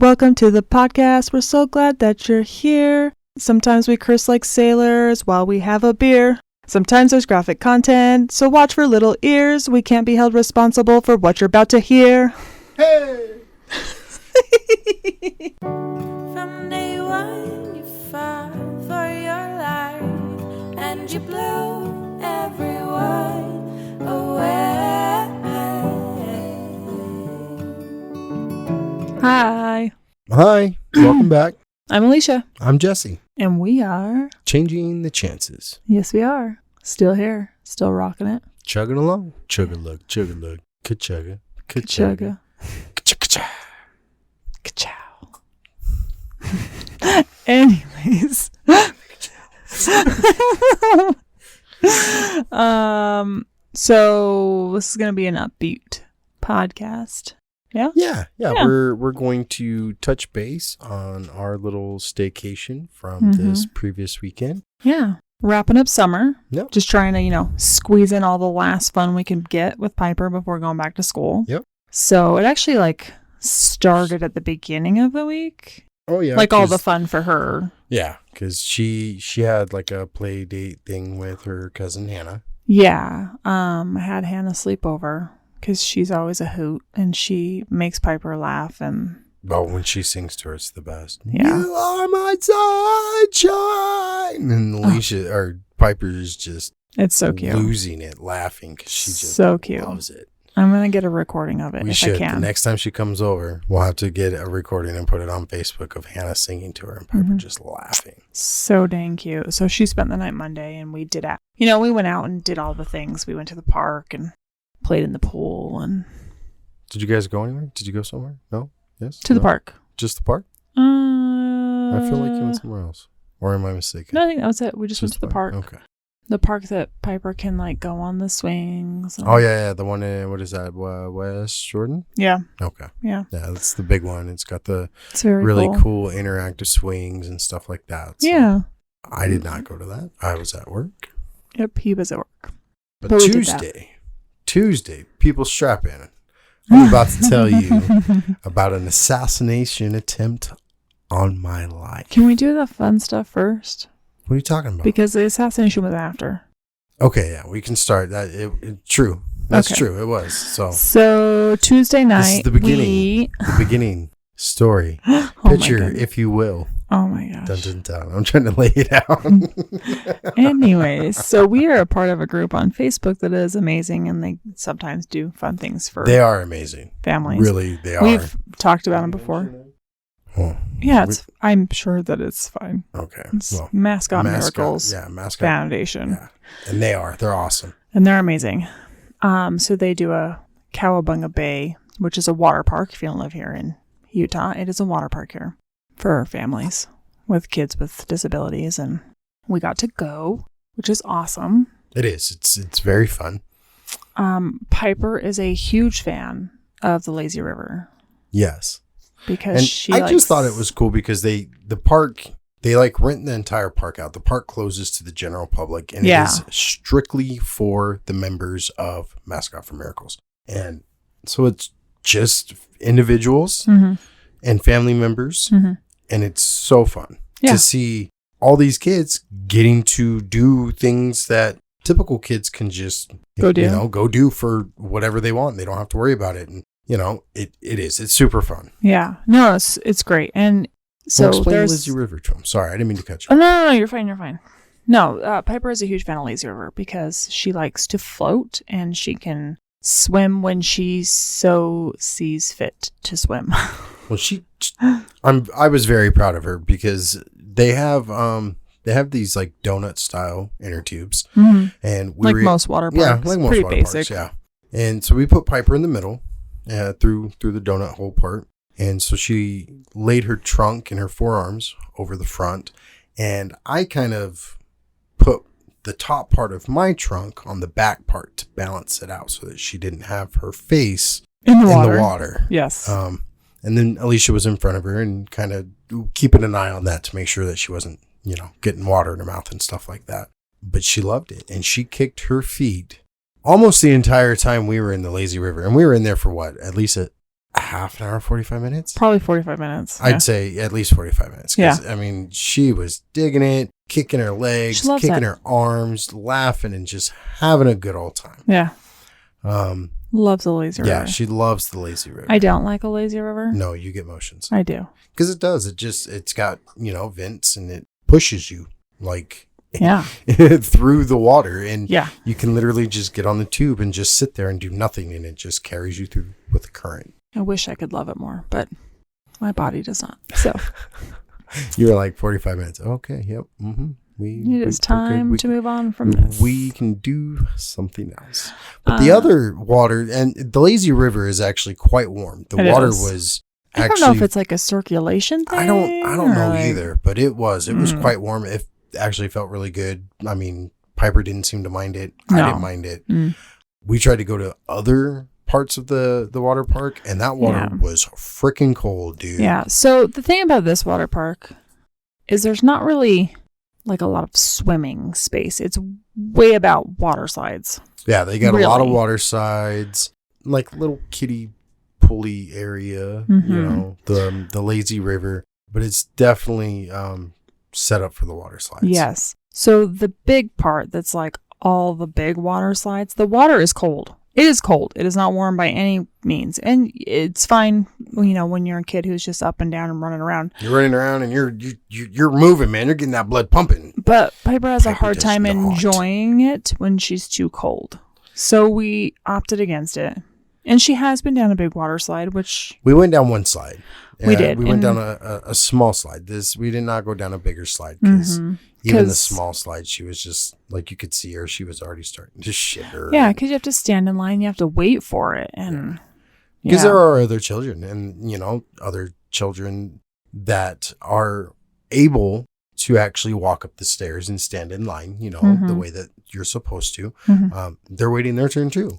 Welcome to the podcast. We're so glad that you're here. Sometimes we curse like sailors while we have a beer. Sometimes there's graphic content, so watch for little ears. We can't be held responsible for what you're about to hear. Hey! From day one, you fought for your life, and you blew everyone away. Hi. Hi, welcome back. I'm Alisha. I'm Jesse. And we are... Changing the chances. Yes, we are. Still here. Still rocking it. Chugging along. Chug-a-lug, chug-a-lug, ka-chugga, ka-chugga, ka-chugga. Ka-chow. Anyways. So this is going to be an upbeat podcast. Yeah? Yeah. We're going to touch base on our little staycation from this previous weekend. Yeah. Wrapping up summer. Yep. Just trying to, squeeze in all the last fun we can get with Piper before going back to school. Yep. So it actually started at the beginning of the week. Oh, yeah. All the fun for her. Yeah, because she had a play date thing with her cousin Hannah. Yeah. I had Hannah sleep over because she's always a hoot and she makes Piper laugh. And when she sings to her, it's the best. Yeah. You are my sunshine. And Alisha, or Piper is just it's so cute. Losing it, laughing because she just so cute. Loves it. I'm going to get a recording of it I can. The next time she comes over, we'll have to get a recording and put it on Facebook of Hannah singing to her and Piper just laughing. So dang cute. So she spent the night Monday and we did we went out and did all the things. We went to the park and played in the pool and... Did you guys go anywhere? Did you go somewhere? No? Yes? To the park. Just the park? I feel like you went somewhere else. Or am I mistaken? No, I think that was it. We just went to the park. Okay. The park that Piper can go on the swings. Oh, yeah. The one in, what is that? West Jordan? Yeah. Okay. Yeah. Yeah, that's the big one. It's got the very really cool interactive swings and stuff like that. So yeah. I did not go to that. I was at work. Yep, he was at work. But Tuesday, people strap in. I'm about to tell you about an assassination attempt on my life. Can we do the fun stuff first? What are you talking about? Because the assassination was after. Okay, yeah, we can start. True. That's true. It was. So Tuesday night, this is the beginning. The beginning story. Picture, if you will. Oh my gosh. Dun, dun, dun. I'm trying to lay it out. Anyways, so we are a part of a group on Facebook that is amazing, and they sometimes do fun things for. They are amazing. Families. Really, they are. We've talked about them before. Oh, yeah, I'm sure that it's fine. Okay. It's Mascot Miracles Foundation. Yeah. And they're awesome. And they're amazing. So they do a Cowabunga Bay, which is a water park. If you don't live here in Utah, it is a water park here for families with kids with disabilities. And we got to go, which is awesome. It is. It's very fun. Piper is a huge fan of the lazy river. Yes. Because I just thought it was cool because the park, they rent the entire park out. The park closes to the general public and it is strictly for the members of Mascot for Miracles. And so it's just individuals and family members. And it's so fun to see all these kids getting to do things that typical kids can just go do for whatever they want. They don't have to worry about it. And it's super fun. Yeah. No, it's great. And so explain there's Lazy River to him. Sorry, I didn't mean to cut you. Oh, no, you're fine. No, Piper is a huge fan of Lazy River because she likes to float and she can swim when she so sees fit to swim. Well, I was very proud of her because they have these donut style inner tubes, and most water parks. Yeah, like most pretty water basic. parks. Yeah, and so we put Piper in the middle, through the donut hole part, and so she laid her trunk and her forearms over the front, and I kind of put the top part of my trunk on the back part to balance it out so that she didn't have her face in the water. Yes. And then Alisha was in front of her and kind of keeping an eye on that to make sure that she wasn't, getting water in her mouth and stuff like that. But she loved it. And she kicked her feet almost the entire time we were in the lazy river. And we were in there for what? At least half an hour, 45 minutes. Probably 45 minutes. I'd say at least 45 minutes. Yeah. I mean, she was digging it, kicking her legs, kicking her arms, laughing, and just having a good old time. Yeah. Loves the lazy river. Yeah, she loves the lazy river. I don't like a lazy river. No, you get motions. I do. Because it does. It's got, vents, and it pushes you like through the water. And you can literally just get on the tube and just sit there and do nothing. And it just carries you through with the current. I wish I could love it more, but my body does not. So you were like 45 minutes. Okay. Yep. Mm-hmm. It is time to move on from this. We can do something else. But the other water, and the lazy river is actually quite warm. The water was actually, I don't know if it's like a circulation thing. I don't know either, but it was quite warm. It actually felt really good. I mean, Piper didn't seem to mind it. I didn't mind it. We tried to go to other parts of the water park, and that water was freaking cold, dude. Yeah. So the thing about this water park is there's not really like a lot of swimming space. It's way about water slides. Yeah, they got a lot of water slides, like little kiddie pulley area, the lazy river, but it's definitely set up for the water slides. Yes. So the big part that's like all the big water slides, the water is cold. It is cold. It is not warm by any means. And it's fine, when you're a kid who's just up and down and running around. You're running around and you're moving, man. You're getting that blood pumping. But Piper has a hard time enjoying it when she's too cold. So we opted against it. And she has been down a big water slide, which... We went down one slide. We did. We went down a small slide. We did not go down a bigger slide because even the small slide, she was just, like, you could see her. She was already starting to shiver. Yeah, because you have to stand in line. You have to wait for it. And because there are other children and, other children that are able to actually walk up the stairs and stand in line, the way that you're supposed to. They're waiting their turn too,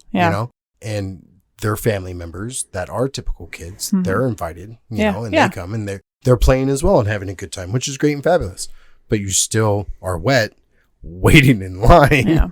and their family members that are typical kids, they're invited, and they come and they're playing as well and having a good time, which is great and fabulous. But you still are wet, waiting in line,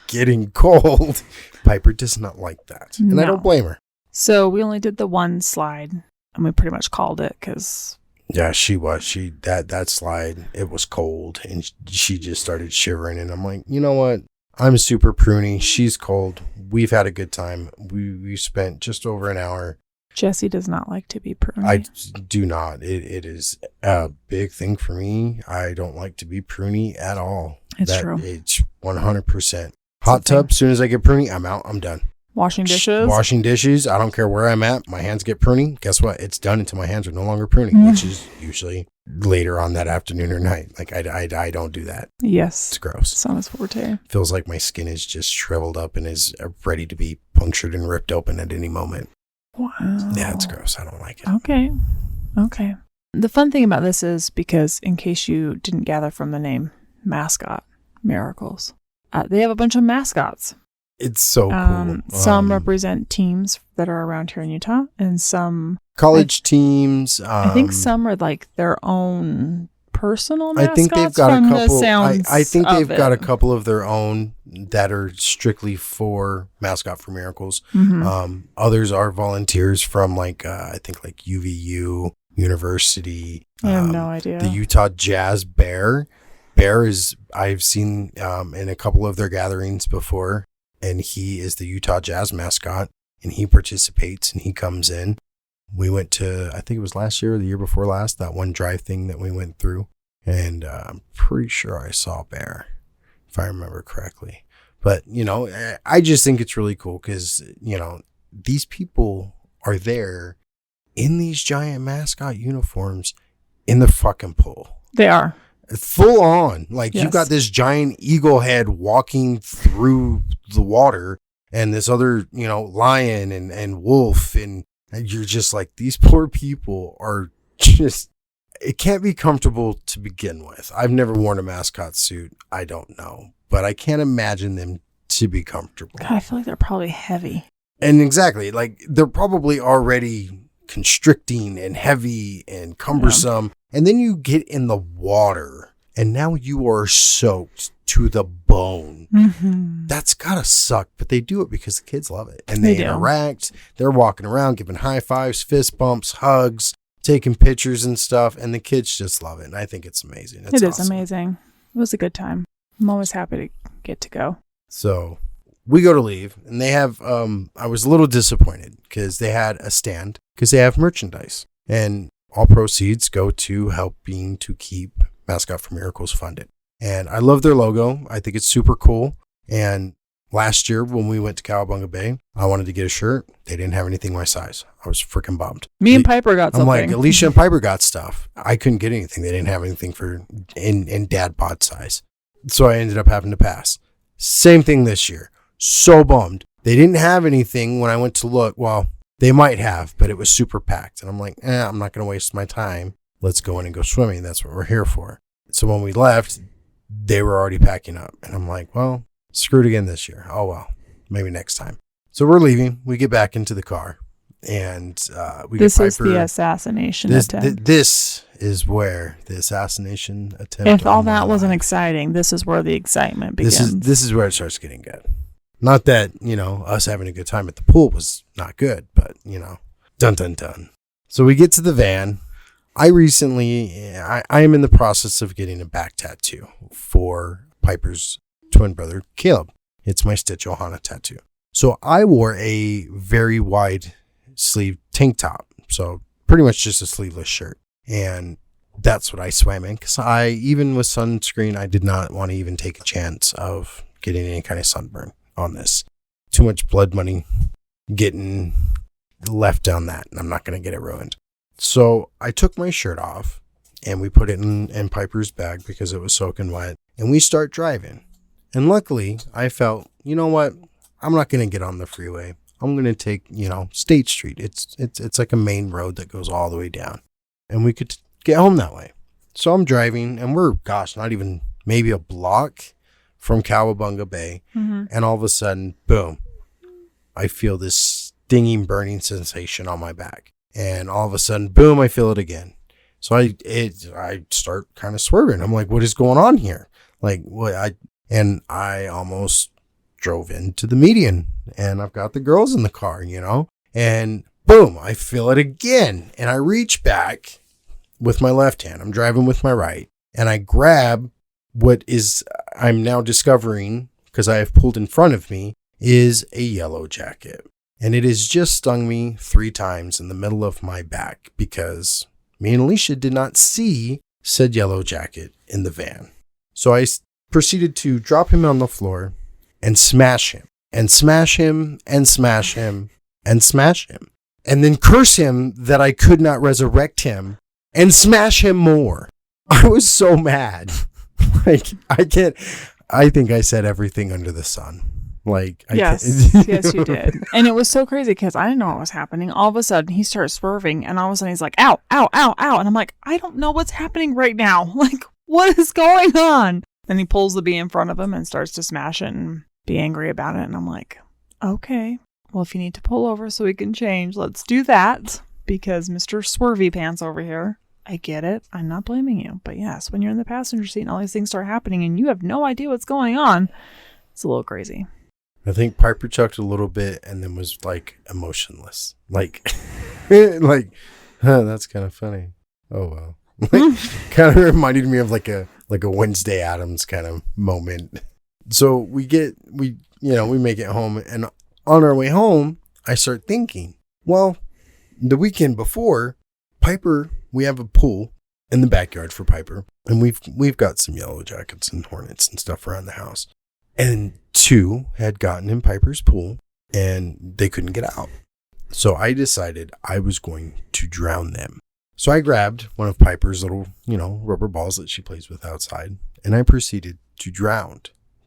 getting cold. Piper does not like that, and I don't blame her. So we only did the one slide, and we pretty much called it because... Yeah, she was. That slide, it was cold, and she just started shivering, and I'm like, you know what? I'm super pruny. She's cold. We've had a good time. We spent just over an hour. Jesse does not like to be pruny. I do not. It is a big thing for me. I don't like to be pruny at all. It's true. It's 100%. Hot tub, as soon as I get pruny, I'm out. I'm done. Washing dishes. I don't care where I'm at. My hands get pruny. Guess what? It's done until my hands are no longer pruny, which is usually later on that afternoon or night. Like I don't do that. Yes. It's gross. It's not his forte. Feels like my skin is just shriveled up and is ready to be punctured and ripped open at any moment. Wow. Yeah, it's gross. I don't like it. Okay. The fun thing about this is, because in case you didn't gather from the name, Mascot Miracles, they have a bunch of mascots. It's so cool. Some represent teams that are around here in Utah, and some college teams. I think some are like their own personal mascots. I think they've got a couple. I think they've got a couple of their own that are strictly for Mascot for Miracles. Others are volunteers from I think UVU University. I have no idea. The Utah Jazz Bear. Bear is, I've seen in a couple of their gatherings before. And he is the Utah Jazz mascot, and he participates and he comes in. We went to, I think it was last year or the year before last, that one drive thing that we went through. And I'm pretty sure I saw Bear, if I remember correctly. But, I just think it's really cool because, these people are there in these giant mascot uniforms in the fucking pool. They are. Full on. You've got this giant eagle head walking through the water and this other, lion and wolf. And you're just like, these poor people are just, it can't be comfortable to begin with. I've never worn a mascot suit. I don't know, but I can't imagine them to be comfortable. God, I feel like they're probably heavy. And exactly. They're probably already constricting and heavy and cumbersome. And then you get in the water and now you are soaked to the bone Mm-hmm. That's gotta suck, but they do it because the kids love it. And They they do. interact. They're walking around, giving high fives, fist bumps, hugs, taking pictures and stuff. And the kids just love it. And I think it's amazing. It is awesome. amazing. It was a good time. I'm always happy to get to go. So we go to leave, and they have, I was a little disappointed because they had a stand because they have merchandise. And all proceeds go to helping to keep Mascot for Miracles funded. And I love their logo. I think it's super cool. And last year when we went to Cowabunga Bay, I wanted to get a shirt. They didn't have anything my size. I was freaking bummed. Me and Piper got I'm something. like, Alisha and Piper got stuff. I couldn't get anything. They didn't have anything for in dad bod size. So I ended up having to pass. Same thing this year. So bummed. They didn't have anything when I went to look. Well, they might have, but it was super packed. And I'm like, I'm not going to waste my time. Let's go in and go swimming. That's what we're here for. So when we left, they were already packing up. And I'm like, well, screw it again this year. Oh, well, maybe next time. So we're leaving. We get back into the car. And this is the assassination attempt. This is where the assassination attempt. If all that wasn't exciting, this is where the excitement begins. This is where it starts getting good. Not that, us having a good time at the pool was not good, but, dun, dun, dun. So we get to the van. I am in the process of getting a back tattoo for Piper's twin brother, Caleb. It's my Stitch Ohana tattoo. So I wore a very wide sleeve tank top. So pretty much just a sleeveless shirt. And that's what I swam in. Because even with sunscreen, I did not want to even take a chance of getting any kind of sunburn on this. Too much blood money getting left down that. And I'm not going to get it ruined. So I took my shirt off and we put it in Piper's bag because it was soaking wet. And we start driving. And luckily, I felt, you know what? I'm not going to get on the freeway. I'm going to take, State Street. It's like a main road that goes all the way down. And we could get home that way. So I'm driving and we're, not even maybe a block from Cowabunga Bay. Mm-hmm. And all of a sudden, boom, I feel this stinging, burning sensation on my back. And all of a sudden, boom, I feel it again. So I start kind of swerving. I'm like, what is going on here? Like, what? I almost drove into the median, and I've got the girls in the car, and boom, I feel it again. And I reach back with my left hand. I'm driving with my right, and I grab what I'm now discovering, because I have pulled in front of me, is a yellow jacket. And it has just stung me 3 times in the middle of my back because me and Alisha did not see said yellow jacket in the van. So I proceeded to drop him on the floor and smash him and smash him and smash him and smash him. And then curse him that I could not resurrect him and smash him more. I was so mad. I think I said everything under the sun. Yes, you did. And it was so crazy because I didn't know what was happening. All of a sudden, he starts swerving, and all of a sudden, he's like, ow, ow, ow, ow. And I'm like, I don't know what's happening right now. Like, what is going on? Then he pulls the bee in front of him and starts to smash it and be angry about it. And I'm like, okay, well, if you need to pull over so we can change, let's do that. Because Mr. Swervy Pants over here, I get it. I'm not blaming you. But yes, when you're in the passenger seat and all these things start happening and you have no idea what's going on, it's a little crazy. I think Piper chucked a little bit and then was emotionless. That's kind of funny. Oh, well. Kind of reminded me of like a Wednesday Addams kind of moment. So we make it home, and on our way home, I start thinking, well, the weekend before, Piper, we have a pool in the backyard for Piper, and we've got some yellow jackets and hornets and stuff around the house. And 2 had gotten in Piper's pool and they couldn't get out. So I decided I was going to drown them. So I grabbed one of Piper's little, rubber balls that she plays with outside, and I proceeded to drown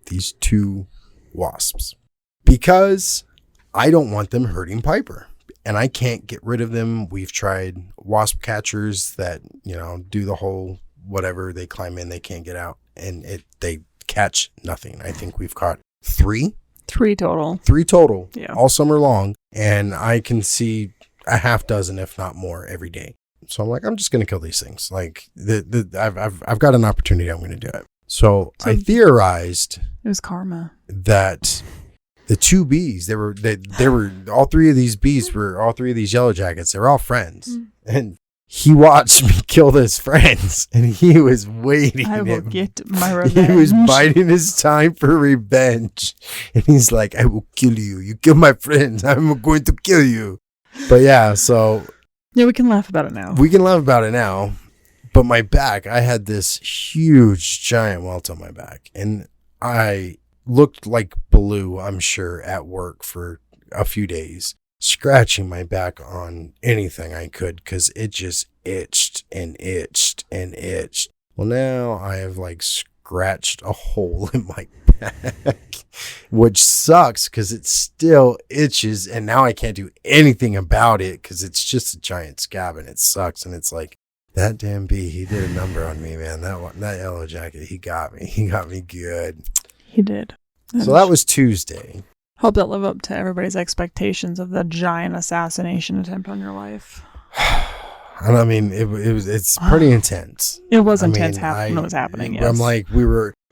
these 2 wasps because I don't want them hurting Piper. And I can't get rid of them. We've tried wasp catchers that, do the whole whatever. They climb in, they can't get out, and they catch nothing. I think we've caught 3 total. 3 total, yeah, all summer long, and I can see a half dozen, if not more, every day. So I'm like, I'm just going to kill these things. Like I've got an opportunity. I'm going to do it. So I theorized it was karma. that the two bees, they were all three of these bees were all three of these yellow jackets. They were all friends. And he watched me kill his friends, and he was waiting. I will get my revenge. He was biding his time for revenge. And he's like, I will kill you. You kill my friends. I'm going to kill you. But yeah, so. Yeah, we can laugh about it now. We can laugh about it now. But my back, I had this huge giant welt on my back. And I looked like Baloo, I'm sure, at work for a few days, scratching my back on anything I could because it just itched and itched and itched. Well, now I have like scratched a hole in my back, which sucks because it still itches, and now I can't do anything about it because it's just a giant scab and it sucks. And it's like, that damn bee, he did a number on me, man. That yellow jacket, he got me. He got me good. He did. So that was Tuesday. Hope that lived up to everybody's expectations of the giant assassination attempt on your life. I mean, it's pretty intense. It was intense when it was happening. Yes. I'm like,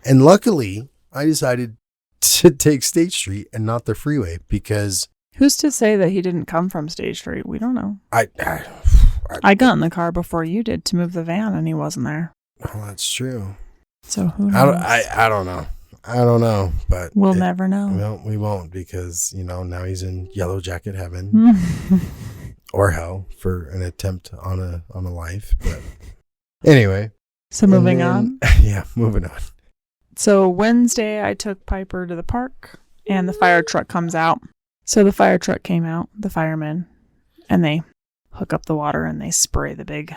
and luckily I decided to take State Street and not the freeway because. Who's to say that he didn't come from State Street? We don't know. I got in the car before you did to move the van, and he wasn't there. Oh, that's true. So who knows? I don't know. I don't know, but we'll never know. Well, we won't because, now he's in yellow jacket heaven or hell for an attempt on a life. But anyway. So moving on. Yeah, moving on. So Wednesday I took Piper to the park and the fire truck comes out. So the fire truck came out, the firemen, and they hook up the water and they spray the big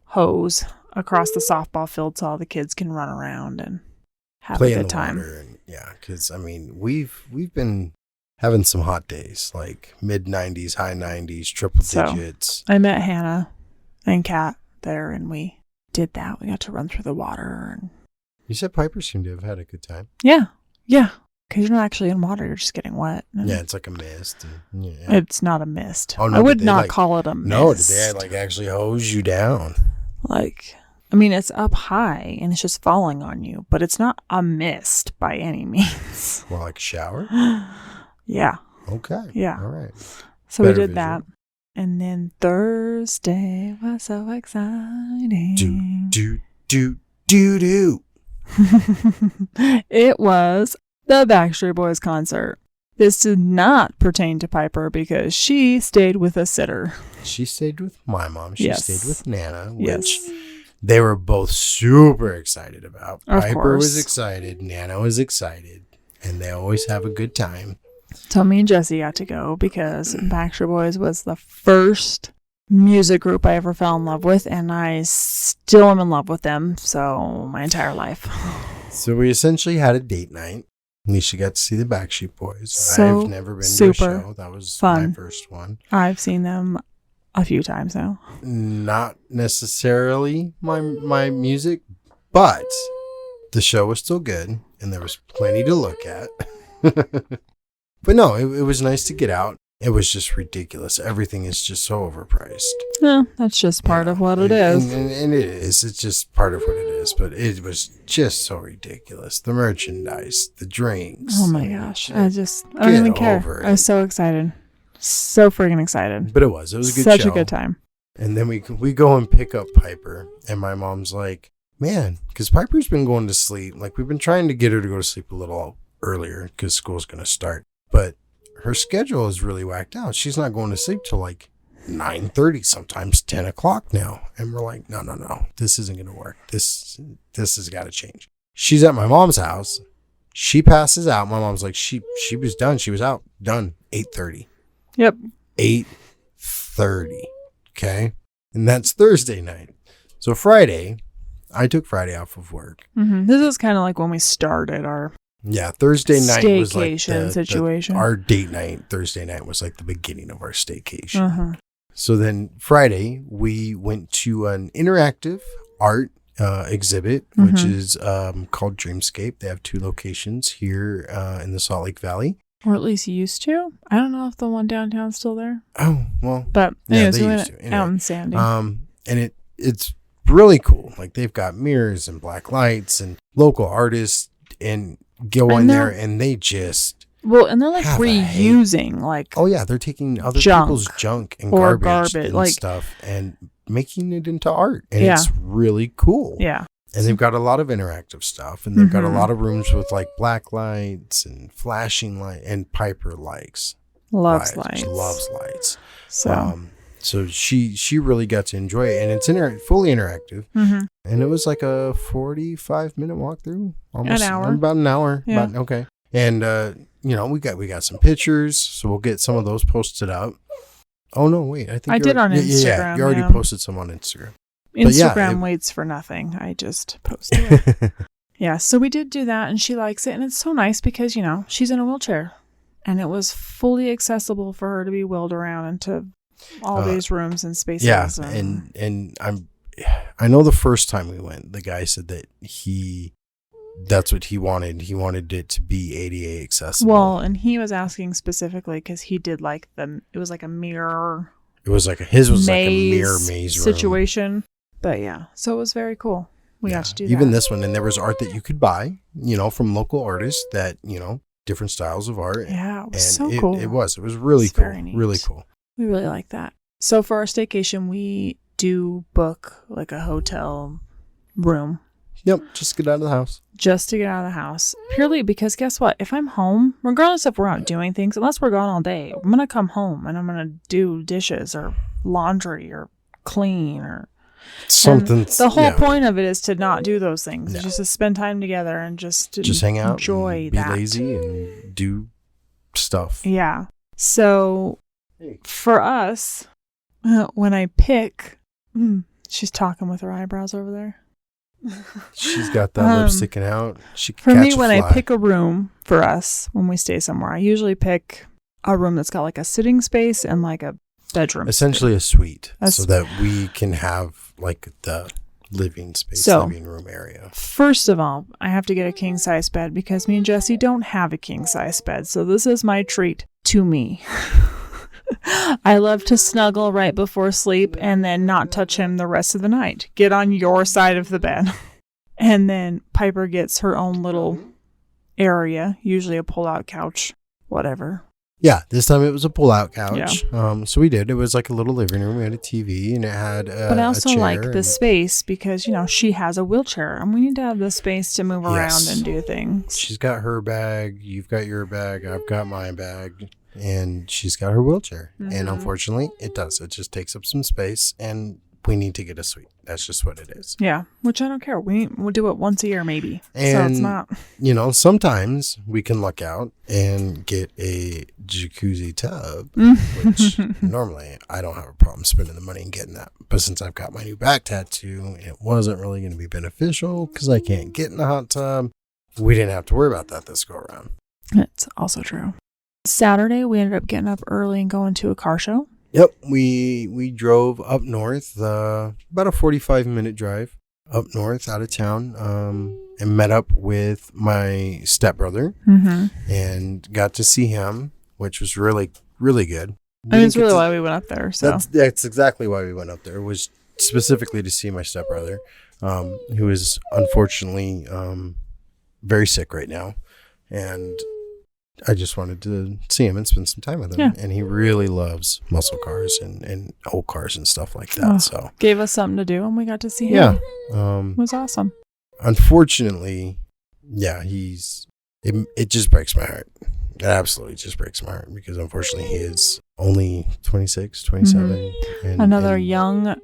hose across the softball field so all the kids can run around and have a good time. And, yeah, because we've been having some hot days, like mid 90s, high 90s, triple digits. I met Hannah and Kat there, and we did that. We got to run through the water. And you said Piper seemed to have had a good time. Yeah, because you're not actually in water; you're just getting wet. Yeah, it's like a mist. It's not a mist. Oh, no, I would not call it a mist. No, did they actually hose you down? It's up high and it's just falling on you, but it's not a mist by any means. Well, like a shower? Yeah. Okay. Yeah. All right. So we did that. And then Thursday was so exciting. Do. It was the Backstreet Boys concert. This did not pertain to Piper because she stayed with a sitter. She stayed with my mom. She stayed with Nana, which they were both super excited about. Piper was excited. Nana was excited. And they always have a good time. So me and Jesse got to go because Backstreet Boys was the first music group I ever fell in love with. And I still am in love with them. So my entire life. So we essentially had a date night. Alisha got to see the Backstreet Boys. So I've never been to a show. That was fun. My first one. I've seen them a few times now. Not necessarily my music, but the show was still good, and there was plenty to look at. But no, it was nice to get out. It was just ridiculous. Everything is just so overpriced. Yeah, that's just part of what it is. And it is. It's just part of what it is. But it was just so ridiculous. The merchandise, the drinks. Oh my gosh. I don't even care. I was so excited. So friggin' excited. But it was a good show. Such a good time. And then we go and pick up Piper. And my mom's like, man, because Piper's been going to sleep. Like, we've been trying to get her to go to sleep a little earlier because school's going to start. But her schedule is really whacked out. She's not going to sleep till like 9:30, sometimes 10 o'clock now. And we're like, no. This isn't going to work. This has got to change. She's at my mom's house. She passes out. My mom's like, she was done. She was out. Done. 8:30. Yep. 8:30. Okay. And that's Thursday night. So Friday, I took Friday off of work. Mm-hmm. This is kind of like when we started our Thursday night was like staycation situation. Our date night, Thursday night was like the beginning of our staycation. Uh-huh. So then Friday, we went to an interactive art exhibit, which is called Dreamscape. They have 2 locations here in the Salt Lake Valley. Or at least used to. I don't know if the one downtown's still there. Oh, well. But anyways, they we used went to. Anyway, out in Sandy. And it's really cool. Like they've got mirrors and black lights and local artists and go in there and they just and they're like reusing like they're taking other people's junk and garbage and like, stuff and making it into art, and it's really cool. And they've got a lot of interactive stuff, and they've got a lot of rooms with like black lights and flashing light, and Piper loves lights. So she really got to enjoy it, and it's fully interactive. And it was like a 45-minute walkthrough, almost about an hour. Okay. And we got some pictures, so we'll get some of those posted up. Oh no, wait! I think I did on Instagram. Yeah, you already posted some on Instagram. Instagram waits for nothing. I just posted it. So we did do that, and she likes it, and it's so nice because she's in a wheelchair, and it was fully accessible for her to be wheeled around into all these rooms and spaces. Yeah, and I know the first time we went, the guy said that that's what he wanted. He wanted it to be ADA accessible. Well, and he was asking specifically because he did like it was like a mirror. It was like his was like a mirror maze situation. But so it was very cool. We got to do that. Even this one, and there was art that you could buy, from local artists that, different styles of art. Yeah, it was so cool. It was really cool. Really cool. We really like that. So for our staycation, we do book like a hotel room. Yep, just get out of the house. Just to get out of the house. Purely because guess what? If I'm home, regardless if we're out doing things, unless we're gone all day, I'm going to come home and I'm going to do dishes or laundry or clean or something. The whole point of it is to not do those things. Just to spend time together and just hang out, enjoy be lazy and do stuff. Yeah. So for us, when I pick, she's talking with her eyebrows over there. She's got that lip sticking out. For me, when I pick a room for us when we stay somewhere, I usually pick a room that's got like a sitting space and like a bedroom. Essentially a suite, so that we can have like the living space, living room area. First of all, I have to get a king size bed because me and Jesse don't have a king size bed. So this is my treat to me. I love to snuggle right before sleep and then not touch him the rest of the night. Get on your side of the bed. And then Piper gets her own little area, usually a pull-out couch, whatever. Yeah, this time it was a pull-out couch. Yeah. So we did. It was like a little living room. We had a TV and it had But I also like the space because, she has a wheelchair and we need to have the space to move around and do things. She's got her bag. You've got your bag. I've got my bag. And she's got her wheelchair. And unfortunately, it does. It just takes up some space and we need to get a suite. That's just what it is. Yeah, which I don't care. We'll do it once a year maybe. And, so it's not. Sometimes we can luck out and get a jacuzzi tub, which normally I don't have a problem spending the money and getting that. But since I've got my new back tattoo, it wasn't really going to be beneficial because I can't get in the hot tub. We didn't have to worry about that this go around. It's also true. Saturday, we ended up getting up early and going to a car show. Yep, we drove up north, about a 45-minute drive up north out of town, and met up with my stepbrother and got to see him, which was really, really good. That's really why we went up there. So that's exactly why we went up there, was specifically to see my stepbrother, who is unfortunately very sick right now. And I just wanted to see him and spend some time with him. Yeah. And he really loves muscle cars and old cars and stuff like that. So gave us something to do and we got to see him. Yeah. It was awesome. Unfortunately, it just breaks my heart. It absolutely just breaks my heart because unfortunately he is only 26, 27. And another young,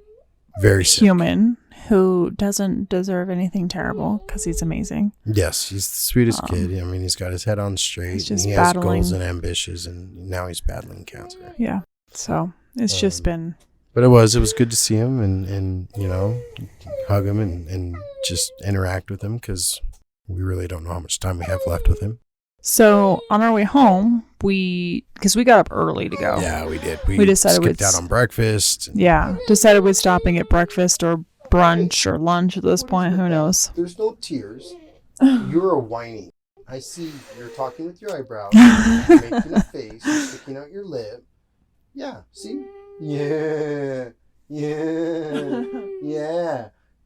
very sick human who doesn't deserve anything terrible because he's amazing. Yes, he's the sweetest kid. I mean, he's got his head on straight. He has goals and ambitions, and now he's battling cancer. Yeah, so it's just been. But it was good to see him and hug him and just interact with him because we really don't know how much time we have left with him. So on our way home, because we got up early to go. Yeah, we did. We decided skipped out on breakfast. Decided we'd stop and get breakfast or brunch or lunch at this point. Who knows? There's no tears. You're a whiny. I see you're talking with your eyebrows. You're making a face. You're sticking out your lip. Yeah. See? Yeah.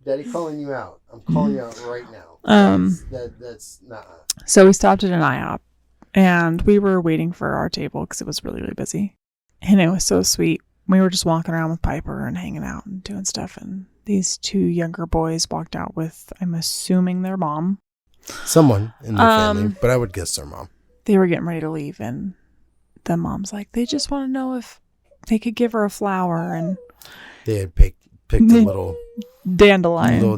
Daddy calling you out. I'm calling you out right now. That's not. So we stopped at an IHOP, and we were waiting for our table because it was really, really busy. And it was so sweet. We were just walking around with Piper and hanging out and doing stuff. And these 2 younger boys walked out with, I'm assuming, their mom. Someone in their family, but I would guess their mom. They were getting ready to leave, and the mom's like, they just want to know if they could give her a flower. And they had picked a little dandelion,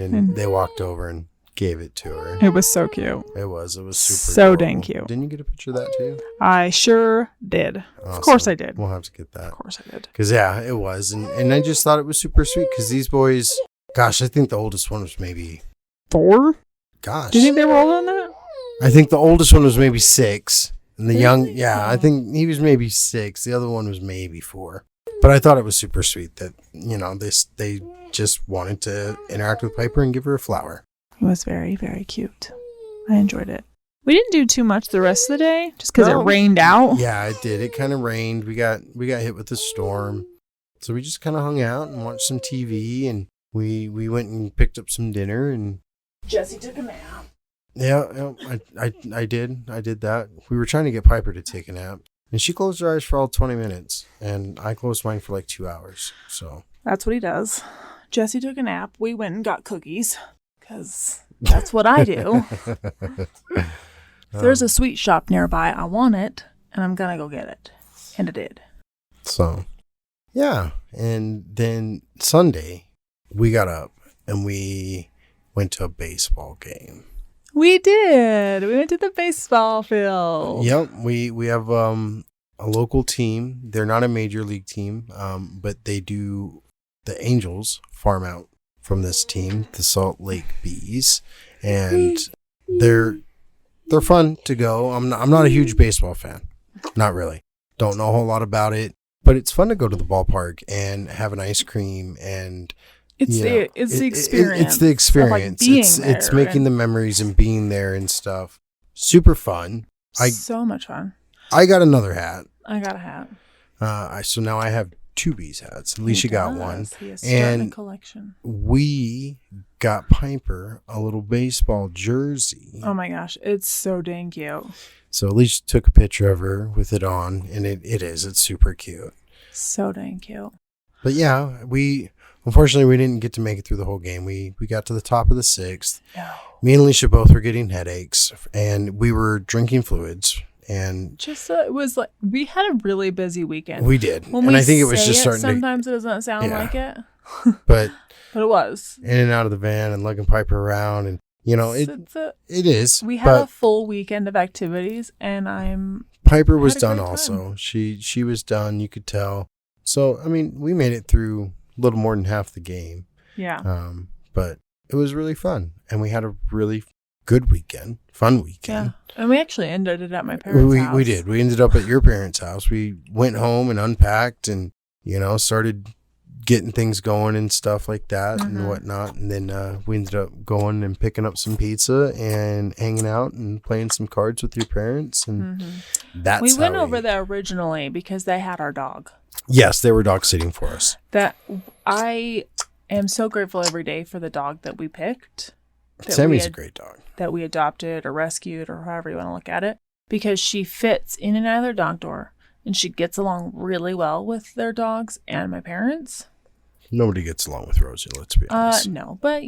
and they walked over and gave it to her. It was so cute. It was super so adorable. dang cute. Didn't you get a picture of that too? I sure did. Awesome. Of course I did. We'll have to get that. Of course I did. Because yeah, it was, and I just thought it was super sweet because these boys, gosh, I think the oldest one was maybe 4. Gosh, Do you think they were older than that? I think the oldest one was maybe 6, and the young, I think he was maybe 6. The other one was maybe 4. But I thought it was super sweet that they just wanted to interact with Piper and give her a flower. It was very, very cute. I enjoyed it. We didn't do too much the rest of the day just because it rained out. Yeah, it did. It kind of rained. We got hit with a storm, so we just kind of hung out and watched some TV, and we went and picked up some dinner. And Jesse took a nap. Yeah, I did that. We were trying to get Piper to take a nap, and she closed her eyes for all 20 minutes, and I closed mine for like 2 hours. So that's what he does. Jesse took a nap. We went and got cookies because that's what I do. If there's a sweet shop nearby, I want it, and I'm gonna go get it. And I did. So, yeah. And then Sunday, we got up and we went to a baseball game. We did. We went to the baseball field. Yep. We have a local team. They're not a major league team, but they do. The Angels farm out from this team, the Salt Lake Bees, and they're fun to go. I'm not a huge baseball fan. Not really. Don't know a whole lot about it, but it's fun to go to the ballpark and have an ice cream and it's the experience. It's the experience. Like it's making the memories and being there and stuff. Super fun. So much fun. I got another hat. I got a hat. So now I have 2 Bees hats. Alisha got one. He has started a collection. We got Piper a little baseball jersey. Oh my gosh, it's so dang cute. So Alisha took a picture of her with it on, and it's super cute. So dang cute. But yeah, unfortunately we didn't get to make it through the whole game. We got to the top of the 6th. No. Me and Alisha both were getting headaches, and we were drinking fluids. And it was like we had a really busy weekend. We did, and I think it was just starting. Sometimes it doesn't sound like it, but it was in and out of the van and lugging Piper around, and it is. We had a full weekend of activities, and Piper was done also. She was done. You could tell. So I mean, we made it through a little more than half the game. Yeah. But it was really fun, and we had a really good weekend, fun weekend. Yeah. And we actually ended it at my parents' house. We did. We ended up at your parents' house. We went home and unpacked and, started getting things going and stuff like that and whatnot. And then we ended up going and picking up some pizza and hanging out and playing some cards with your parents. And we went over there originally because they had our dog. Yes, they were dog sitting for us. That I am so grateful every day for the dog that we picked. Sammy's a great dog. That we adopted or rescued or however you want to look at it. Because she fits in and out of their dog door. And she gets along really well with their dogs and my parents. Nobody gets along with Rosie, let's be honest. No, but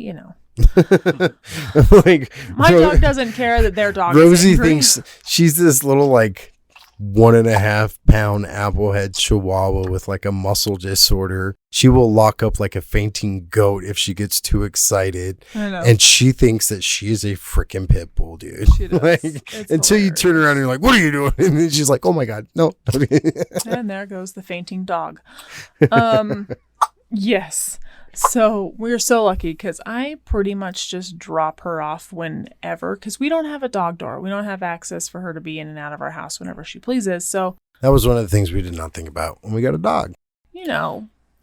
my dog doesn't care that their dog Rosie is angry. thinks she's this little 1.5 pound applehead chihuahua with a muscle disorder. She will lock up like a fainting goat if she gets too excited. I know. And she thinks that she is a freaking pit bull, dude. She does. Until you turn around and you're like, what are you doing? And then she's like, oh my God, no. And there goes the fainting dog. Yes. So we're so lucky because I pretty much just drop her off whenever because we don't have a dog door. We don't have access for her to be in and out of our house whenever she pleases. So that was one of the things we did not think about when we got a dog.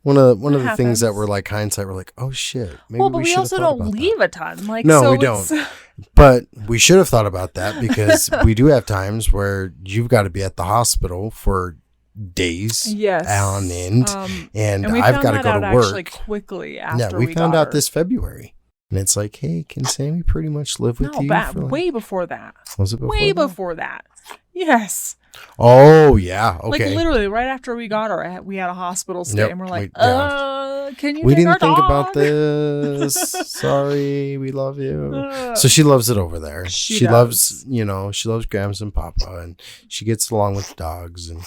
One of the things that were hindsight, we're like, oh shit. Maybe but we also don't leave a ton. No, we don't. But we should have thought about that because we do have times where you've got to be at the hospital for days Yes. on end. And we I've found got to that go out to work. actually quickly after Yeah, we found got out her. this February. And it's like, hey, can Sammy pretty much live with you? No, for like- way before that. Was it before Way that? before that. Yes. Oh, yeah. Okay. Like literally right after we got her, we had a hospital stay, Yep, and we're like, yeah. can you? We take didn't our think dog? about this. Sorry, we love you. So she loves it over there. She She does. loves, she loves Grams and Papa, and she gets along with dogs, and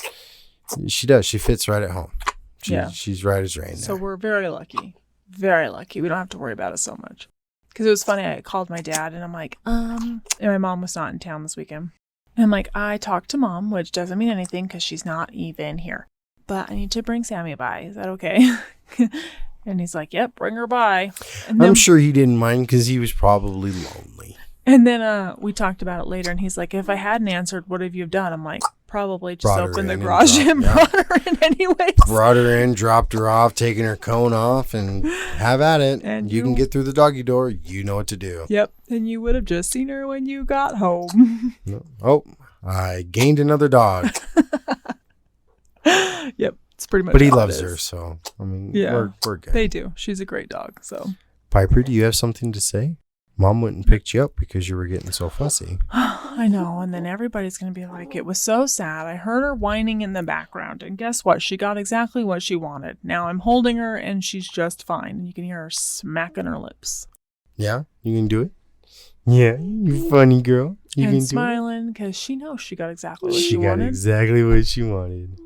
she does. She fits right at home. She's right as rain. So there. we're very lucky. Very lucky. We don't have to worry about it so much. Because it was funny. I called my dad, and I'm like, and my mom was not in town this weekend. And I'm like, I talked to Mom, which doesn't mean anything because she's not even here. But I need to bring Sammy by. Is that okay? And he's like, yep, bring her by. And then, I'm sure he didn't mind because he was probably lonely. And then we talked about it later, and he's like, if I hadn't answered, what have you done? I'm like, probably just Brought her opened the in and garage and dropped- brought her in anyways. Brought her in, dropped her off, taking her cone off, and have at it. And you can get through the doggy door. You know what to do. Yep. And you would have just seen her when you got home. No. Oh, I gained another dog. Yep. It's pretty much But he all it loves is. her, so, I mean, Yeah. we're good. They do. She's a great dog. So Piper, do you have something to say? Mom went and picked you up because you were getting so fussy. I know. And then everybody's going to be like, it was so sad. I heard her whining in the background. And guess what? She got exactly what she wanted. Now I'm holding her and she's just fine. And you can hear her smacking her lips. Yeah? You can do it? Yeah, you funny girl. You and can smiling because she knows she got exactly do what it. she She got wanted. exactly what she wanted.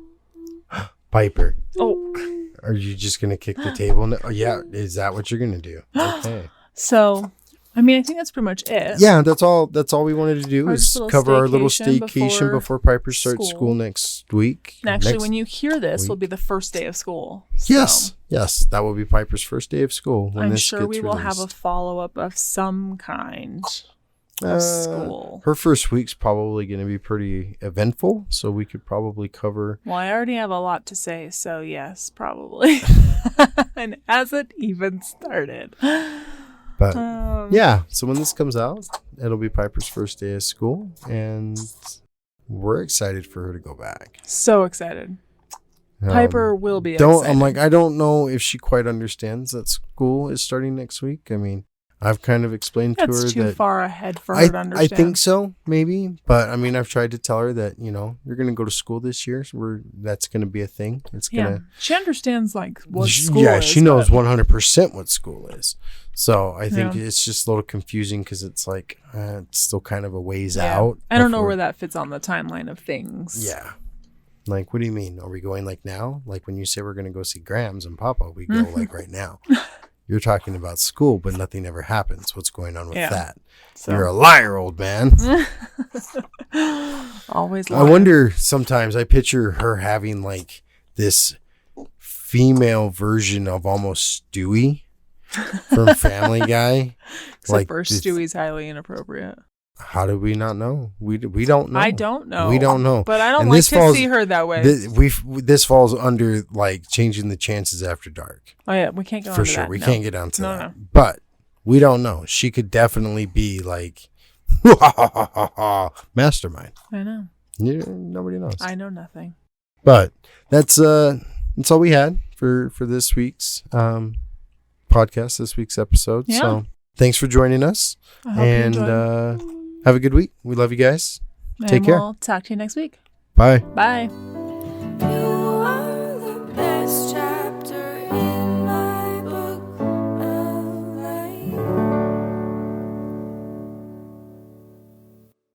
Piper, Oh. are you just going to kick the table? Oh, yeah. Is that what you're going to do? Okay. So, I mean, I think that's pretty much it. Yeah, that's all we wanted to do Our is little cover our little staycation staycation before Piper starts school. school next week. And actually, Next when you hear this, week. will be the first day of school. Yes, yes, that will be Piper's first day of school. When I'm this sure gets we will have a released. follow-up of some kind of school. Her first week's probably going to be pretty eventful, so we could probably cover. Well, I already have a lot to say, so yes, probably. And hasn't even started. But Um, yeah, so when this comes out, it'll be Piper's first day of school, and we're excited for her to go back. So excited. Piper will be Don't excited. I'm like, I don't know if she quite understands that school is starting next week. I mean, I've kind of explained to her That's too that far ahead for her to I understand. think so, maybe. But I mean, I've tried to tell her that, you're going to go to school this year. So that's going to be a thing. It's going Yeah, to. she understands like what school Yeah, is. she knows but 100% what school is. So I think Yeah. it's just a little confusing because it's like, it's still kind of a ways yeah. out. I don't know before- where that fits on the timeline of things. Yeah. Like, what do you mean? Are we going like now? Like when you say we're going to go see Grams and Papa, we go like right now. You're talking about school, but nothing ever happens. What's going on with Yeah. that? So You're a liar, old man. always I lying. wonder sometimes I picture her having like this female version of almost Stewie from Family Guy. Except for this- Stewie's highly inappropriate. How do we not know? We don't know. I don't know. We don't know. But I don't And like this to falls- see her that way. This falls under like changing the chances after dark. Oh yeah, we can't go For into sure. that. We No. can't get onto No, that. no. But we don't know. She could definitely be like mastermind. I know. Nobody knows. I know nothing. But that's all we had for this week's podcast, this week's episode. Yeah. So thanks for joining us, I hope and you enjoyed. have a good week. We love you guys. And take care. We'll talk to you next week. Bye. Bye. You